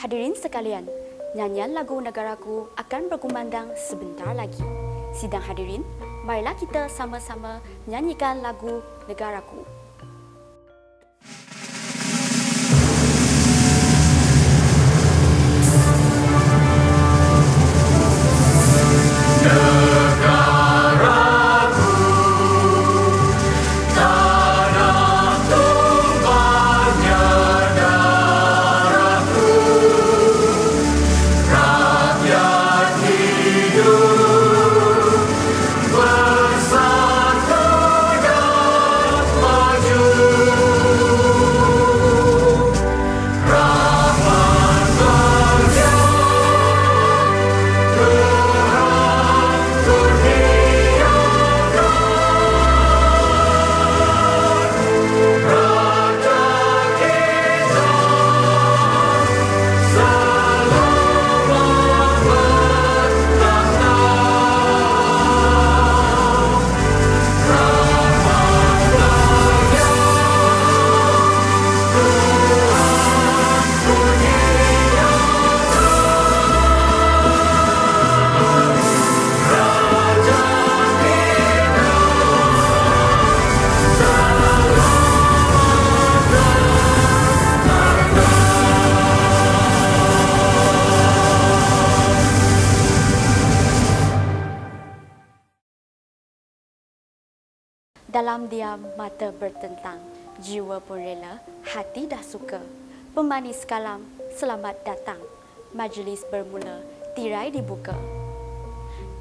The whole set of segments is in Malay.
Hadirin sekalian, nyanyian lagu Negaraku akan berkumandang sebentar lagi. Sidang hadirin, marilah kita sama-sama nyanyikan lagu Negaraku. Dalam diam, mata bertentang, jiwa pun rela, hati dah suka. Pemanis kalam, selamat datang. Majlis bermula, tirai dibuka.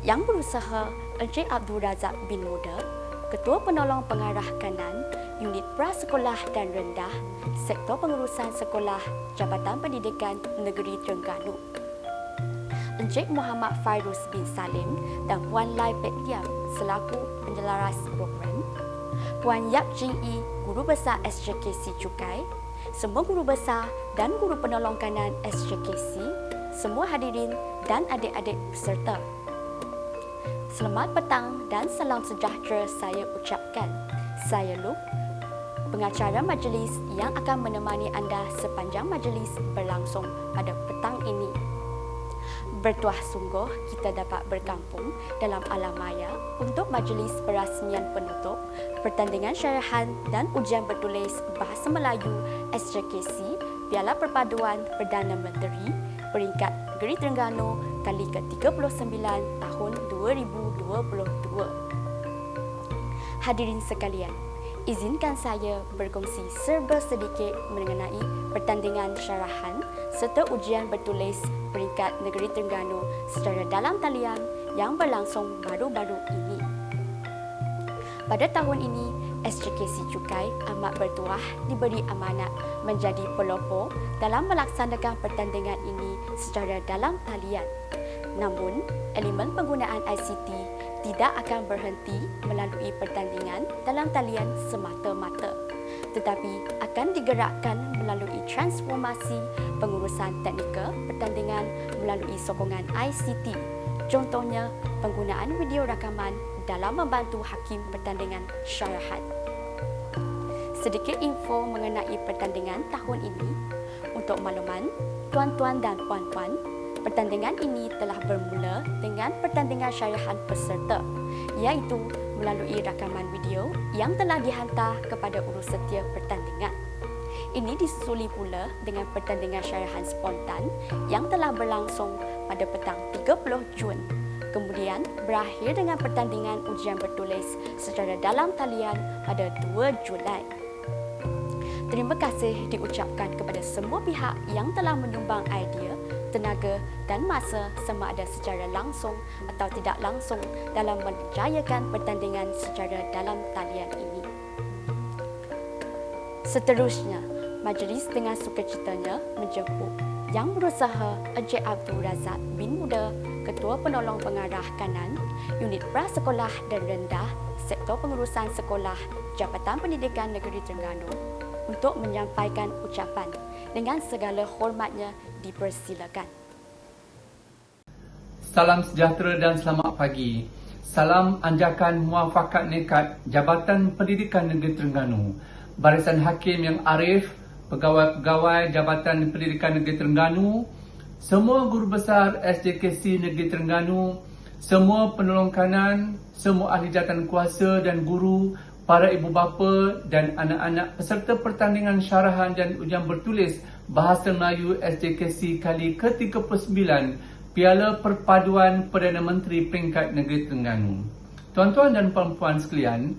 Yang berusaha, Encik Abdul Razak bin Muda, Ketua Penolong Pengarah Kanan, Unit Prasekolah dan Rendah, Sektor Pengurusan Sekolah, Jabatan Pendidikan Negeri Terengganu. Encik Muhammad Fairuz bin Salim dan Puan Lai Pek Liam selaku penjelaras program, Puan Yap Jing Yi, Guru Besar SJKC Cukai, semua Guru Besar dan Guru Penolong Kanan SJKC, semua hadirin dan adik-adik peserta. Selamat petang dan salam sejahtera saya ucapkan. Saya Lup, pengacara majlis yang akan menemani anda sepanjang majlis berlangsung pada petang ini. Bertuah sungguh kita dapat berkampung dalam alam maya untuk majlis perasmian penutup pertandingan syarahan dan ujian bertulis Bahasa Melayu SJKC Piala Perpaduan Perdana Menteri peringkat Negeri Terengganu kali ke-39 tahun 2022. Hadirin sekalian, izinkan saya berkongsi serba sedikit mengenai pertandingan syarahan serta ujian bertulis peringkat Negeri Terengganu secara dalam talian yang berlangsung baru-baru ini. Pada tahun ini, SJKC Cukai amat bertuah diberi amanat menjadi pelopor dalam melaksanakan pertandingan ini secara dalam talian. Namun, elemen penggunaan ICT tidak akan berhenti melalui pertandingan dalam talian semata-mata, tetapi akan digerakkan melalui transformasi pengurusan teknikal pertandingan melalui sokongan ICT. Contohnya, penggunaan video rakaman dalam membantu hakim pertandingan syarahan. Sedikit info mengenai pertandingan tahun ini. Untuk makluman, tuan-tuan dan puan-puan, pertandingan ini telah bermula dengan pertandingan syarahan peserta, iaitu melalui rakaman video yang telah dihantar kepada urussetia pertandingan. Ini disuli pula dengan pertandingan syarahan spontan yang telah berlangsung pada petang 30 Jun. Kemudian berakhir dengan pertandingan ujian bertulis secara dalam talian pada 2 Julai. Terima kasih diucapkan kepada semua pihak yang telah menyumbang idea, tenaga dan masa sama ada secara langsung atau tidak langsung dalam menjayakan pertandingan secara dalam talian ini. Seterusnya, majlis dengan sukacitanya menjemput Yang Berusaha Encik Abdul Razak bin Muda, Ketua Penolong Pengarah Kanan, Unit Prasekolah dan Rendah, Sektor Pengurusan Sekolah, Jabatan Pendidikan Negeri Terengganu, untuk menyampaikan ucapan. Dengan segala hormatnya dipersilakan. Salam sejahtera dan selamat pagi. Salam anjakan muafakat nekat Jabatan Pendidikan Negeri Terengganu, barisan hakim yang arif, pegawai-pegawai Jabatan Pendidikan Negeri Terengganu, semua guru besar SJKC Negeri Terengganu, semua penolong kanan, semua ahli jawatan kuasa dan guru, para ibu bapa dan anak-anak peserta pertandingan syarahan dan ujian bertulis Bahasa Melayu SJKC kali ke-39 Piala Perpaduan Perdana Menteri Peringkat Negeri Terengganu. Tuan-tuan dan puan-puan sekalian,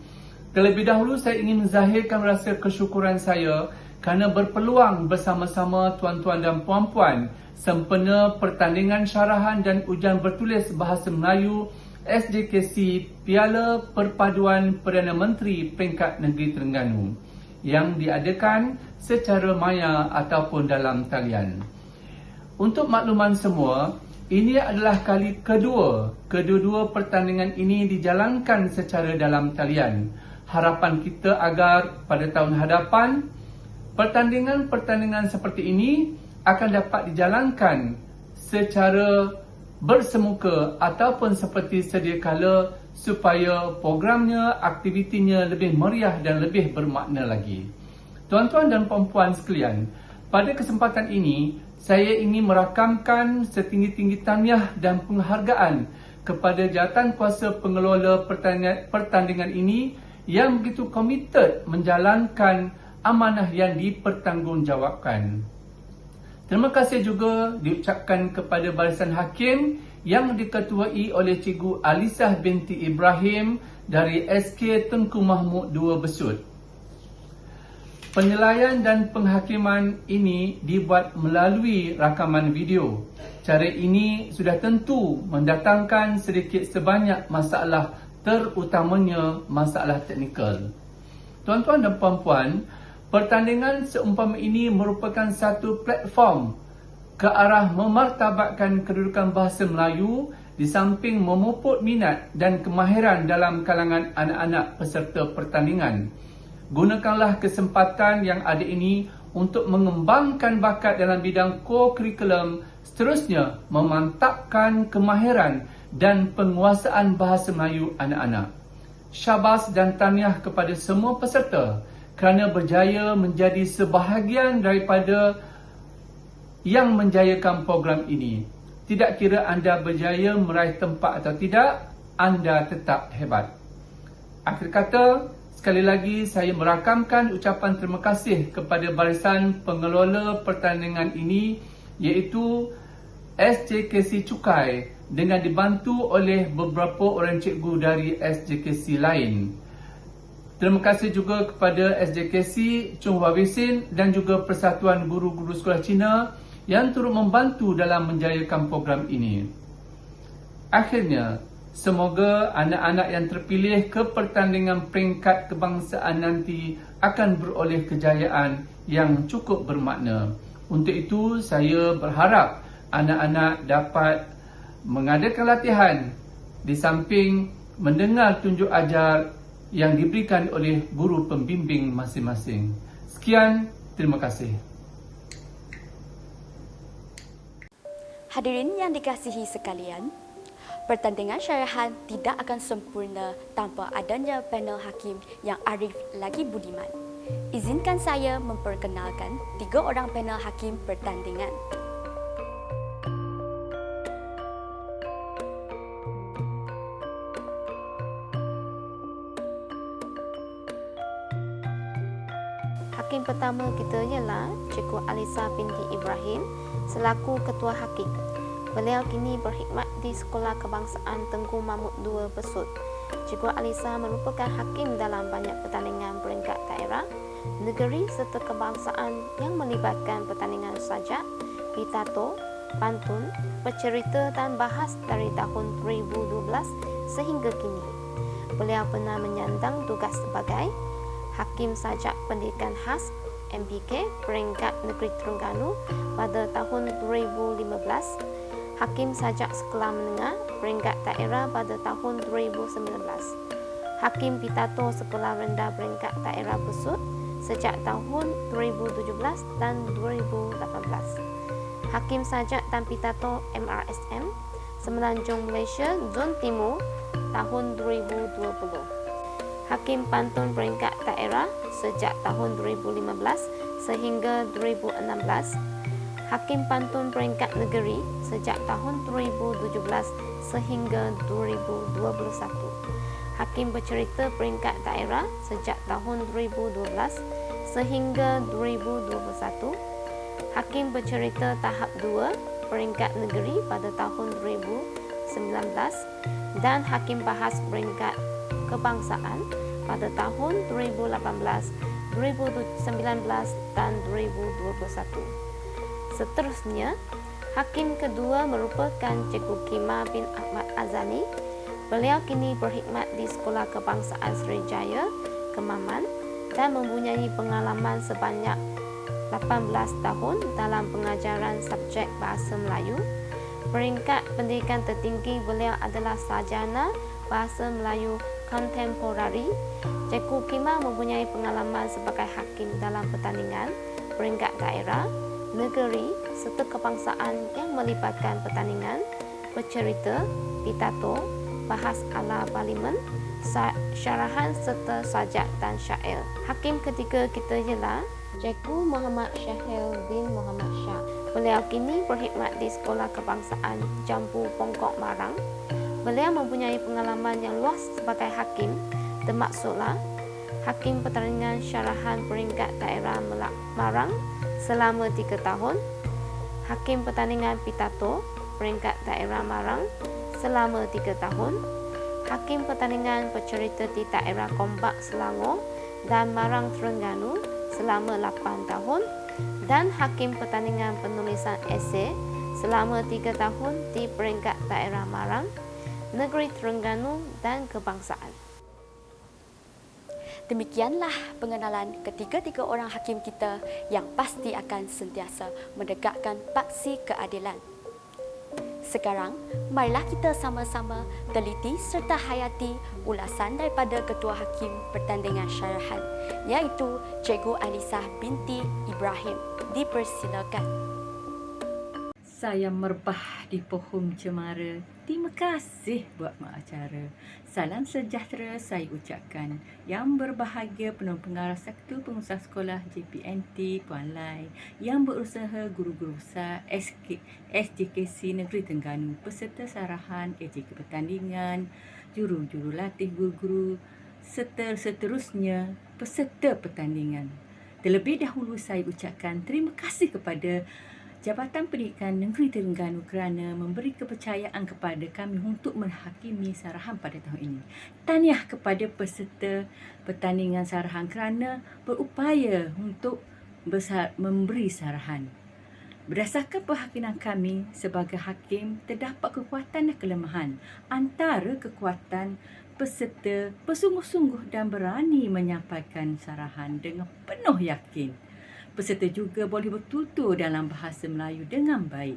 terlebih dahulu saya ingin menzahirkan rasa kesyukuran saya kerana berpeluang bersama-sama tuan-tuan dan puan-puan sempena pertandingan syarahan dan ujian bertulis Bahasa Melayu SJKC Piala Perpaduan Perdana Menteri Peringkat Negeri Terengganu yang diadakan secara maya ataupun dalam talian. Untuk makluman semua, ini adalah kali kedua pertandingan ini dijalankan secara dalam talian. Harapan kita agar pada tahun hadapan, pertandingan-pertandingan seperti ini akan dapat dijalankan secara bersemuka ataupun seperti sedia kala supaya programnya, aktivitinya lebih meriah dan lebih bermakna lagi. Tuan-tuan dan puan-puan sekalian, pada kesempatan ini saya ingin merakamkan setinggi-tinggi tahniah dan penghargaan kepada jawatan kuasa pengelola pertandingan ini yang begitu komited menjalankan amanah yang dipertanggungjawabkan. Terima kasih juga diucapkan kepada Barisan Hakim yang diketuai oleh Cikgu Alisah binti Ibrahim dari SK Tengku Mahmud 2 Besut. Penilaian dan penghakiman ini dibuat melalui rakaman video. Cara ini sudah tentu mendatangkan sedikit sebanyak masalah, terutamanya masalah teknikal. Tuan-tuan dan puan-puan, pertandingan seumpama ini merupakan satu platform ke arah memartabatkan kedudukan bahasa Melayu di samping memuput minat dan kemahiran dalam kalangan anak-anak peserta pertandingan. Gunakanlah kesempatan yang ada ini untuk mengembangkan bakat dalam bidang co-curriculum, seterusnya memantapkan kemahiran dan penguasaan bahasa Melayu anak-anak. Syabas dan tahniah kepada semua peserta kerana berjaya menjadi sebahagian daripada yang menjayakan program ini. Tidak kira anda berjaya meraih tempat atau tidak, anda tetap hebat. Akhir kata, sekali lagi saya merakamkan ucapan terima kasih kepada barisan pengelola pertandingan ini, iaitu SJKC Cukai dengan dibantu oleh beberapa orang cikgu dari SJKC lain. Terima kasih juga kepada SJKC Chung Hua Wisin dan juga Persatuan Guru-Guru Sekolah Cina yang turut membantu dalam menjayakan program ini. Akhirnya, semoga anak-anak yang terpilih ke pertandingan peringkat kebangsaan nanti akan beroleh kejayaan yang cukup bermakna. Untuk itu, saya berharap anak-anak dapat mengadakan latihan di samping mendengar tunjuk ajar yang diberikan oleh guru pembimbing masing-masing. Sekian, terima kasih. Hadirin yang dikasihi sekalian, pertandingan syarahan tidak akan sempurna tanpa adanya panel hakim yang arif lagi budiman. Izinkan saya memperkenalkan 3 orang panel hakim pertandingan. Hakim pertama kita ialah Cikgu Alisah binti Ibrahim selaku Ketua Hakim. Beliau kini berkhidmat di Sekolah Kebangsaan Tengku Mahmud 2 Besut. Cikgu Alisah merupakan hakim dalam banyak pertandingan peringkat daerah, negeri serta kebangsaan yang melibatkan pertandingan sajak, pitato, pantun, bercerita dan bahas dari tahun 2012 sehingga kini. Beliau pernah menyandang tugas sebagai Hakim Sajak Pendidikan Khas MPK peringkat Negeri Terengganu pada tahun 2015, Hakim Sajak Sekolah Menengah peringkat daerah pada tahun 2019, Hakim Pitato Sekolah Rendah peringkat daerah Besut sejak tahun 2017 dan 2018, Hakim Sajak dan Pitato MRSM Semenanjung Malaysia Zon Timur tahun 2020, Hakim Pantun peringkat daerah sejak tahun 2015 sehingga 2016, Hakim Pantun peringkat negeri sejak tahun 2017 sehingga 2021, Hakim bercerita peringkat daerah sejak tahun 2012 sehingga 2021, Hakim bercerita tahap 2 peringkat negeri pada tahun 2019 dan Hakim bahas peringkat kebangsaan pada tahun 2018, 2019 dan 2021. Seterusnya, Hakim kedua merupakan Cikgu Kima bin Ahmad Azani. Beliau kini berkhidmat di Sekolah Kebangsaan Sriwijaya, Kemaman dan mempunyai pengalaman sebanyak 18 tahun dalam pengajaran subjek Bahasa Melayu. Peringkat pendidikan tertinggi beliau adalah Sarjana Bahasa Melayu Kontemporari. Cikgu Kima mempunyai pengalaman sebagai hakim dalam pertandingan peringkat daerah, negeri serta kebangsaan yang melibatkan pertandingan, bercerita, pitato, bahas ala parlimen, syarahan serta sajak dan syair. Hakim ketiga kita ialah Cikgu Muhammad Syahil bin Muhammad Shah. Beliau kini berkhidmat di Sekolah Kebangsaan Jambu Pongkok Marang. Beliau mempunyai pengalaman yang luas sebagai hakim, termaksudlah Hakim Pertandingan Syarahan Peringkat Daerah Marang selama 3 tahun, Hakim Pertandingan Pitato Peringkat Daerah Marang selama 3 tahun, Hakim Pertandingan Bercerita di Daerah Gombak Selangor dan Marang Terengganu selama 8 tahun, dan Hakim Pertandingan Penulisan Esei selama 3 tahun di Peringkat Daerah Marang, Negeri Terengganu dan Kebangsaan. Demikianlah pengenalan ketiga-tiga orang hakim kita yang pasti akan sentiasa menegakkan paksi keadilan. Sekarang, marilah kita sama-sama teliti serta hayati ulasan daripada Ketua Hakim Pertandingan Syarahan, iaitu Cikgu Alisah binti Ibrahim. Dipersilakan. Saya merbah di pohon cemara. Terima kasih buat mak acara. Salam sejahtera saya ucapkan. Yang berbahagia penuh pengarah Sekutu Pengusaha Sekolah JPNT Puan Lai, yang berusaha guru-guru besar SJKC Negeri Terengganu, peserta sarahan AJK Pertandingan, juru-juru latih guru-guru, serta seterusnya peserta pertandingan. Terlebih dahulu saya ucapkan terima kasih kepada Jabatan Pendidikan Negeri Terengganu kerana memberi kepercayaan kepada kami untuk menghakimi sarahan pada tahun ini. Tahniah kepada peserta pertandingan sarahan kerana berupaya untuk memberi sarahan. Berdasarkan perhakiman kami sebagai hakim, terdapat kekuatan dan kelemahan. Antara kekuatan, peserta bersungguh-sungguh dan berani menyampaikan sarahan dengan penuh yakin. Peserta juga boleh bertutur dalam bahasa Melayu dengan baik.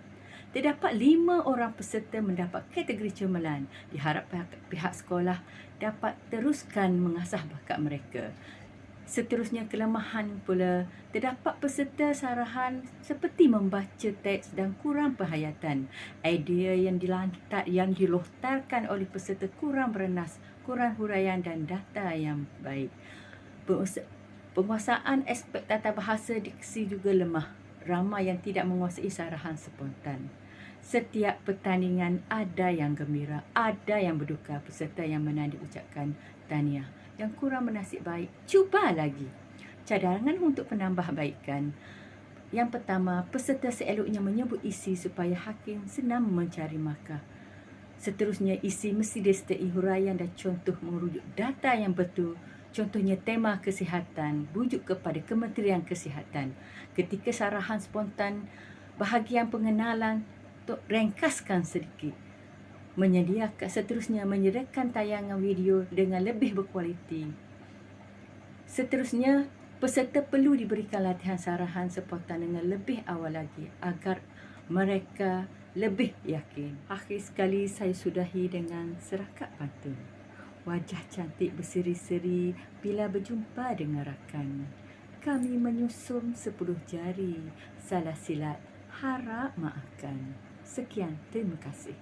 Terdapat 5 orang peserta mendapat kategori cemerlang. Diharap pihak sekolah dapat teruskan mengasah bakat mereka. Seterusnya, kelemahan pula, terdapat peserta sarahan seperti membaca teks dan kurang penghayatan. Idea yang dilontarkan oleh peserta kurang bernas, kurang huraian dan data yang baik. Penguasaan aspek tata bahasa diksi juga lemah. Ramai yang tidak menguasai sarahan spontan. Setiap pertandingan ada yang gembira, ada yang berduka. Peserta yang menang diucapkan tahniah. Yang kurang bernasib baik, cuba lagi. Cadangan untuk penambahbaikan. Yang pertama, peserta seeloknya menyebut isi supaya hakim senang mencari markah. Seterusnya, isi mesti disertai huraian dan contoh merujuk data yang betul. Contohnya tema kesihatan, rujuk kepada Kementerian Kesihatan. Ketika sarahan spontan, bahagian pengenalan untuk ringkaskan sedikit. Seterusnya, menyediakan tayangan video dengan lebih berkualiti. Seterusnya, peserta perlu diberikan latihan sarahan spontan dengan lebih awal lagi agar mereka lebih yakin. Akhir sekali, saya sudahi dengan serakat pantun. Wajah cantik berseri-seri bila berjumpa dengan rakan. Kami menyusun 10 jari, salah silap harap maafkan. Sekian, terima kasih.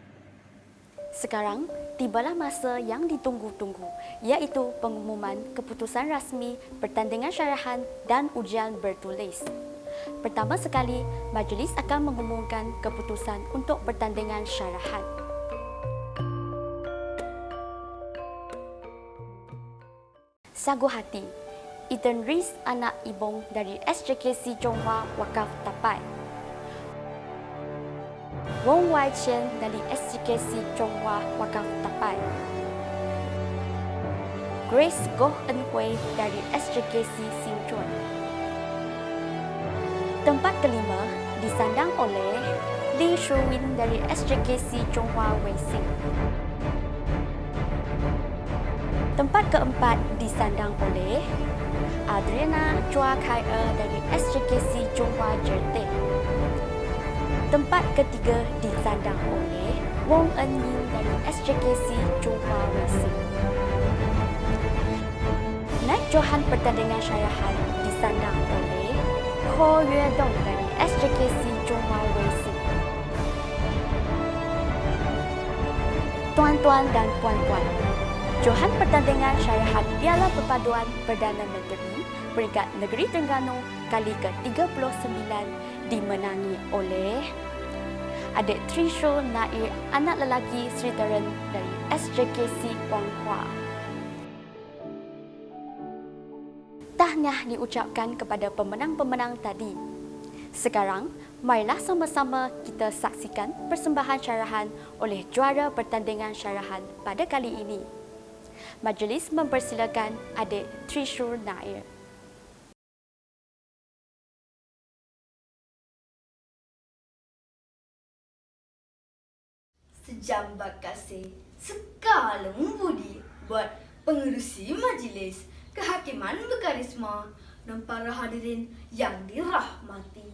Sekarang, tibalah masa yang ditunggu-tunggu, iaitu pengumuman keputusan rasmi pertandingan syarahan dan ujian bertulis. Pertama sekali, majlis akan mengumumkan keputusan untuk pertandingan syarahan. Sagu hati, Ethan Rees anak ibong dari SJKC Chonghua Wakaf Tapai. Wong Wai Chen dari SJKC Chonghua Wakaf Tapai. Grace Goh En Hui dari SJKC Sichuan. Tempat kelima disandang oleh Lee Shuwin dari SJKC Chonghua Weising. Tempat keempat disandang oleh Adriana Chua Kai dari SJKC Chonghua Jerte. Tempat ketiga disandang oleh Wong En Yin dari SJKC Chonghua Weising. Naik johan pertandingan syarahan disandang oleh Ko Yue Dong dari SJKC Chonghua Weising. Tuan-tuan dan puan-puan, johan pertandingan syarahan Piala Perpaduan Perdana Menteri peringkat Negeri Terengganu kali ke-39 dimenangi oleh adik Trisho Nair, anak lelaki Sri Teren dari SJKC Guanghua. Tahniah diucapkan kepada pemenang-pemenang tadi. Sekarang, marilah sama-sama kita saksikan persembahan syarahan oleh juara pertandingan syarahan pada kali ini. Majlis mempersilakan adik Trisho Nair. Sejambak kasih, sekalum budi buat pengerusi majlis, kehakiman berkarisma dan para hadirin yang dirahmati.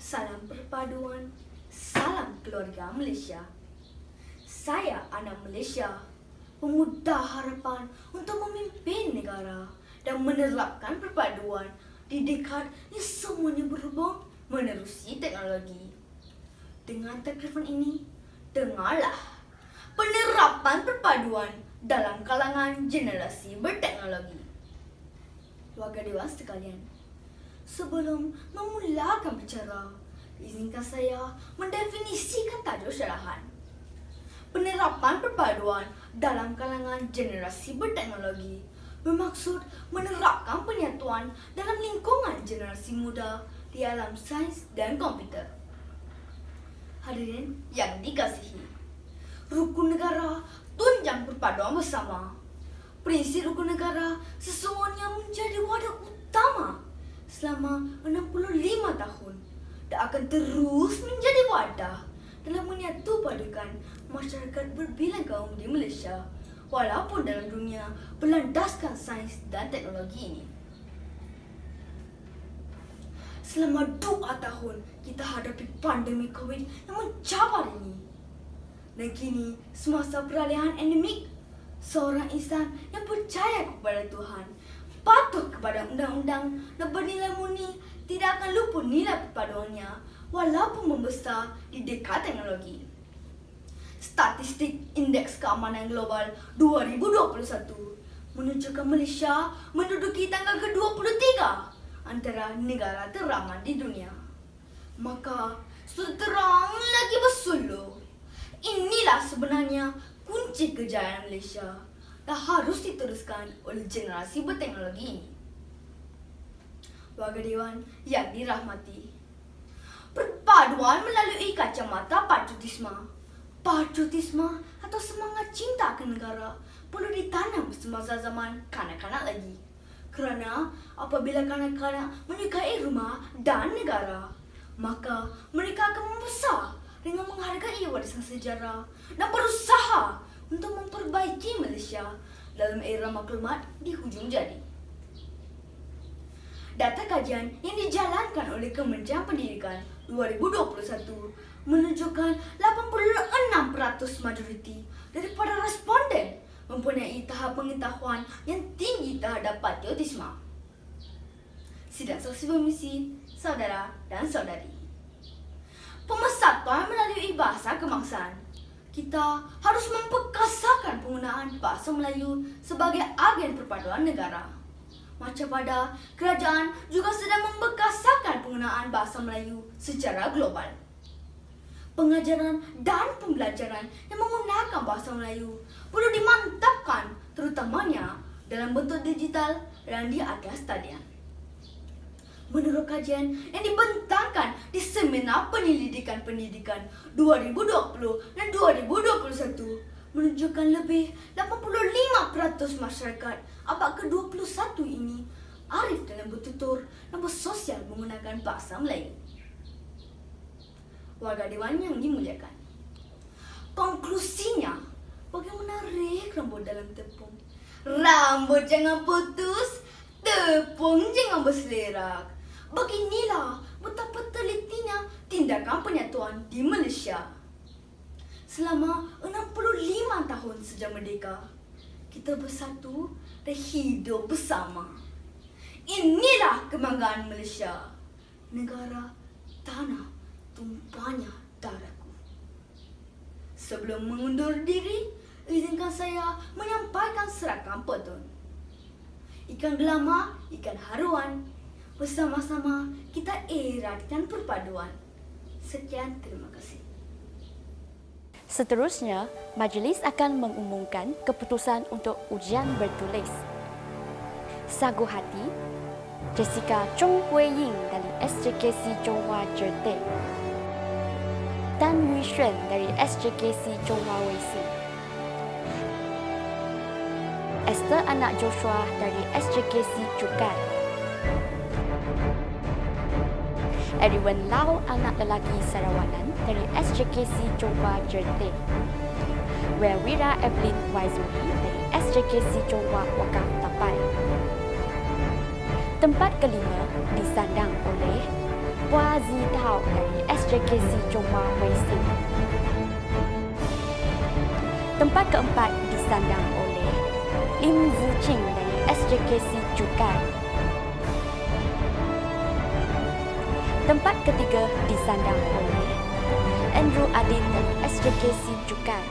Salam perpaduan, salam keluarga Malaysia. Saya anak Malaysia, pemuda harapan untuk memimpin negara dan menerapkan perpaduan di dekad yang semuanya berhubung menerusi teknologi. Dengan takrifan ini, dengarlah penerapan perpaduan dalam kalangan generasi berteknologi. Warga dewan sekalian, sebelum memulakan bicara, izinkan saya mendefinisikan tajuk syarahan. Penerapan perpaduan dalam kalangan generasi berteknologi bermaksud menerapkan penyatuan dalam lingkungan generasi muda di alam sains dan komputer. Hadirin yang dikasihi, rukun negara tunjang perpaduan bersama. Prinsip rukun negara sesungguhnya menjadi wadah utama selama 65 tahun dan akan terus menjadi wadah dalam menyatu padukan masyarakat berbilang kaum di Malaysia walaupun dalam dunia berlandaskan sains dan teknologi ini. Selama 2 tahun kita hadapi pandemi COVID yang mencabar ini. Dan kini semasa peralihan endemik, seorang insan yang percaya kepada Tuhan, patuh kepada undang-undang dan bernilai murni tidak akan luput nilai perpaduannya walaupun membesar di dekad teknologi. Statistik Indeks Keamanan Global 2021 menunjukkan Malaysia menduduki tanggal ke-23 antara negara teraman di dunia. Maka sudah terang lagi bersuluh. Inilah sebenarnya kunci kejayaan Malaysia dan harus diteruskan oleh generasi berteknologi ini. Warga Dewan yang dirahmati, perpaduan melalui kacamata patriotisme. Patriotisme atau semangat cinta ke negara perlu ditanam semasa zaman kanak-kanak lagi. Kerana apabila kanak-kanak menyukai rumah dan negara, maka mereka akan membesar dengan menghargai warisan sejarah dan berusaha untuk memperbaiki Malaysia dalam era maklumat di hujung jadi. Data kajian yang dijalankan oleh Kementerian Pendidikan 2021 menunjukkan 86% majoriti daripada responden mempunyai tahap pengetahuan yang tinggi terhadap patriotisme. Sidang saksi permisi, saudara dan saudari. Pemersatuan melalui bahasa kebangsaan. kita harus memperkasakan penggunaan bahasa Melayu sebagai agen perpaduan negara. Macam pada kerajaan juga sedang memperkasakan penggunaan bahasa Melayu secara global. Pengajaran dan pembelajaran yang menggunakan bahasa Melayu perlu dimantapkan terutamanya dalam bentuk digital dan di atas talian. Menurut kajian yang dibentangkan di Seminar Pendidikan 2020 dan 2021 menunjukkan lebih 85% masyarakat abad ke-21 ini arif dalam bertutur dan bersosial menggunakan bahasa Melayu. Warga Dewan yang dimuliakan, konklusinya, bagi menarik rambut dalam tepung. Rambut jangan putus, tepung jangan berselerak. Beginilah betapa telitinya tindakan penyatuan di Malaysia. Selama 65 tahun sejak merdeka, kita bersatu dan hidup bersama. Inilah kebanggaan Malaysia, negara tanah tumpahnya darahku. Sebelum mengundur diri, izinkan saya menyampaikan seragam petun. Ikan gelama, ikan haruan, bersama-sama kita eratkan perpaduan. Sekian, terima kasih. Seterusnya, majlis akan mengumumkan keputusan untuk ujian bertulis. Sagu Hati, Jessica Chong Hui Ying dari SJKC Chonghua Jerte, Tan Yu Xuan dari SJKC Chonghua Wei Si, Esther anak Joshua dari SJKC Cukai, Edwin Lau anak lelaki Sarawanan dari SJKC Chonghua Jerte, Wira Evelyn Waizuri dari SJKC Chonghua Wakaf Tapai. Tempat kelima disandang oleh Hua Zi Tao dari SJKC Chonghua Wei Si. Tempat keempat disandang oleh Lim Zi Ching dari SJKC Cukai. Tempat ketiga disandang oleh Andrew Adin dari SJKC Cukai.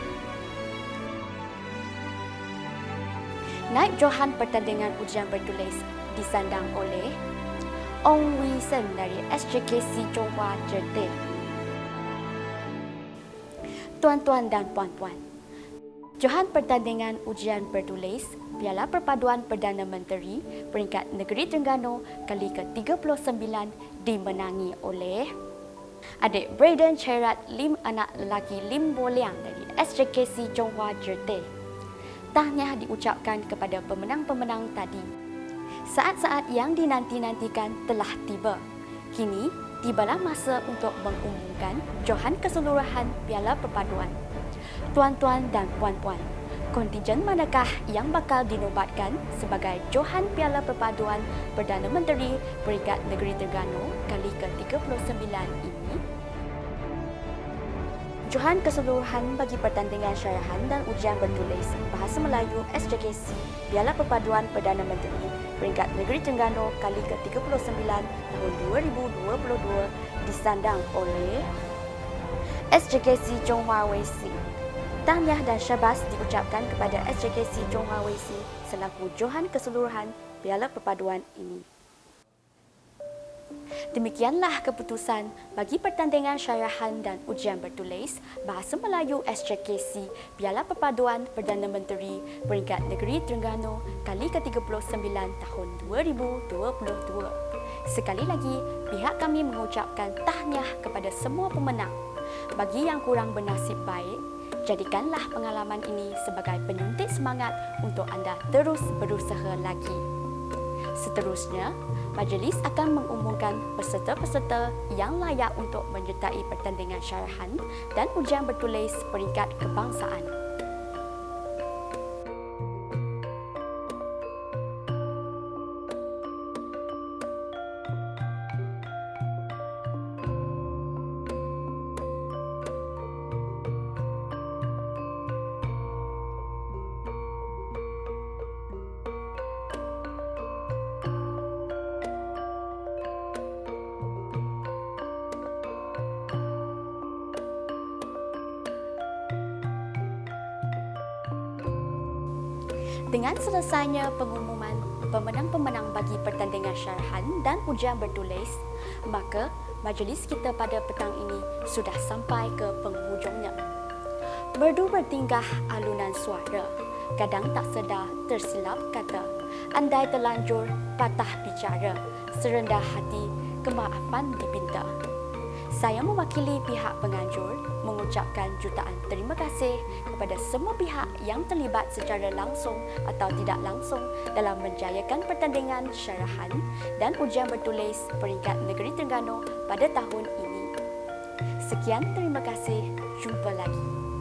Naib Johan pertandingan ujian bertulis disandang oleh Ong Wee Sen dari SJKC Chonghua Jerte. Tuan-tuan dan puan-puan, Johan pertandingan ujian bertulis Piala Perpaduan Perdana Menteri peringkat Negeri Terengganu kali ke-39 dimenangi oleh adik Braden Cherat Lim anak lelaki Lim Bo Liang dari SJKC Chonghua Jerte. Tahniah diucapkan kepada pemenang-pemenang tadi. Saat-saat yang dinanti-nantikan telah tiba. Kini, tibalah masa untuk mengumumkan Johan keseluruhan Piala Perpaduan. Tuan-tuan dan puan-puan, kontingen manakah yang bakal dinobatkan sebagai Johan Piala Perpaduan Perdana Menteri peringkat Negeri Terengganu kali ke-39 ini? Johan keseluruhan bagi pertandingan syarahan dan ujian bertulis Bahasa Melayu SJKC Piala Perpaduan Perdana Menteri peringkat Negeri Terengganu kali ke-39 tahun 2022 disandang oleh SJKC Chonghua Wei Si. Tahniah dan syabas diucapkan kepada SJKC Chonghua Wei Si selaku Johan keseluruhan Piala Perpaduan ini. Demikianlah keputusan bagi pertandingan syarahan dan ujian bertulis Bahasa Melayu SJKC Piala Perpaduan Perdana Menteri peringkat Negeri Terengganu kali ke-39 tahun 2022. Sekali lagi, pihak kami mengucapkan tahniah kepada semua pemenang. Bagi yang kurang bernasib baik, jadikanlah pengalaman ini sebagai penyuntik semangat untuk anda terus berusaha lagi. Seterusnya, majlis akan mengumumkan peserta-peserta yang layak untuk menyertai pertandingan syarahan dan ujian bertulis peringkat kebangsaan. Dengan selesainya pengumuman pemenang-pemenang bagi pertandingan syarahan dan ujian bertulis, maka majlis kita pada petang ini sudah sampai ke penghujungnya. Merdu bertingkah alunan suara, kadang tak sedar tersilap kata, andai terlanjur patah bicara, serendah hati kemaafan dipinta. Saya mewakili pihak penganjur mengucapkan jutaan terima kasih kepada semua pihak yang terlibat secara langsung atau tidak langsung dalam menjayakan pertandingan syarahan dan ujian bertulis peringkat Negeri Terengganu pada tahun ini. Sekian, terima kasih. Jumpa lagi.